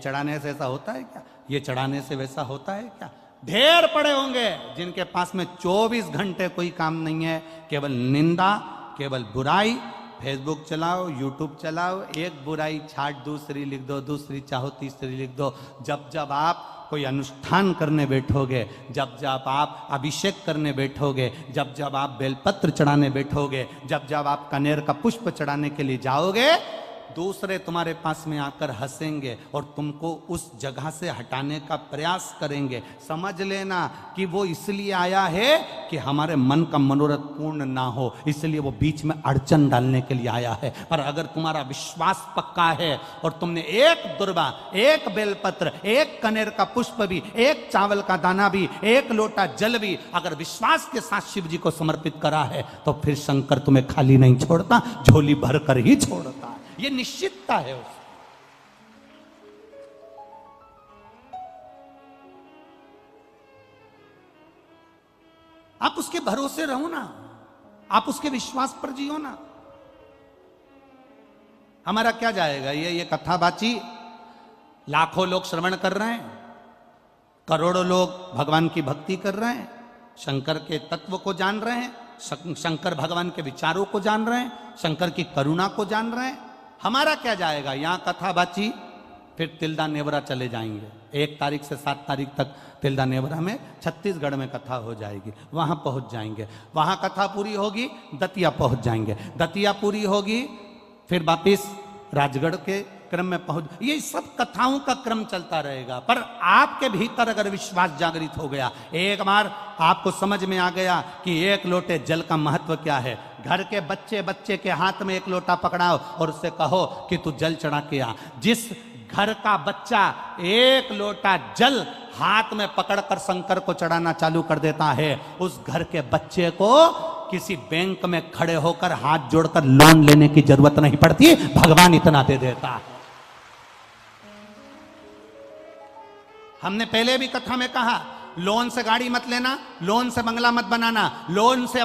चढ़ाने से ऐसा होता है क्या? ये चढ़ाने से वैसा होता है क्या? ढेर पड़े होंगे जिनके पास में 24 घंटे कोई काम नहीं है, केवल निंदा, केवल बुराई। फेसबुक चलाओ, यूट्यूब चलाओ, एक बुराई छाट दूसरी लिख दो, दूसरी चाहो तीसरी लिख दो। जब जब आप कोई अनुष्ठान करने बैठोगे, जब जब आप अभिषेक करने बैठोगे, जब जब आप बेलपत्र चढ़ाने बैठोगे, जब जब आप कनेर का पुष्प चढ़ाने के लिए जाओगे, दूसरे तुम्हारे पास में आकर हंसेंगे और तुमको उस जगह से हटाने का प्रयास करेंगे। समझ लेना कि वो इसलिए आया है कि हमारे मन का मनोरथ पूर्ण ना हो, इसलिए वो बीच में अड़चन डालने के लिए आया है। पर अगर तुम्हारा विश्वास पक्का है और तुमने एक दुर्वा, एक बेलपत्र, एक कनेर का पुष्प भी, एक चावल का दाना भी, एक लोटा जल भी अगर विश्वास के साथ शिव जी को समर्पित करा है, तो फिर शंकर तुम्हें खाली नहीं छोड़ता, झोली भर कर ही छोड़ता है। ये निश्चितता है उसकी। आप उसके भरोसे रहो ना, आप उसके विश्वास पर जियो ना। हमारा क्या जाएगा? ये कथा बाची लाखों लोग श्रवण कर रहे हैं, करोड़ों लोग भगवान की भक्ति कर रहे हैं, शंकर के तत्व को जान रहे हैं, शंकर भगवान के विचारों को जान रहे हैं, शंकर की करुणा को जान रहे हैं। हमारा क्या जाएगा? यहां कथा बाची, फिर तिल्दा नेवरा चले जाएंगे। 1 तारीख से 7 तारीख तक तिल्दा नेवरा में छत्तीसगढ़ में कथा हो जाएगी, वहां पहुंच जाएंगे। वहां कथा पूरी होगी, दतिया पहुंच जाएंगे, दतिया पूरी होगी, फिर वापिस राजगढ़ के क्रम में पहुंच। ये सब कथाओं का क्रम चलता रहेगा। पर आपके भीतर अगर विश्वास जागृत हो गया, एक बार आपको समझ में आ गया कि 1 लोटे जल का महत्व क्या है, घर के बच्चे के हाथ में 1 लोटा पकड़ाओ और उससे कहो कि तू जल चढ़ा के आ। जिस घर का बच्चा 1 लोटा जल हाथ में पकड़कर शंकर को चढ़ाना चालू कर देता है, उस घर के बच्चे को किसी बैंक में खड़े होकर हाथ जोड़कर लोन लेने की जरूरत नहीं पड़ती, भगवान इतना दे देता है। हमने पहले भी कथा में कहा, लोन से गाड़ी मत लेना, लोन से बंगला मत बनाना, लोन से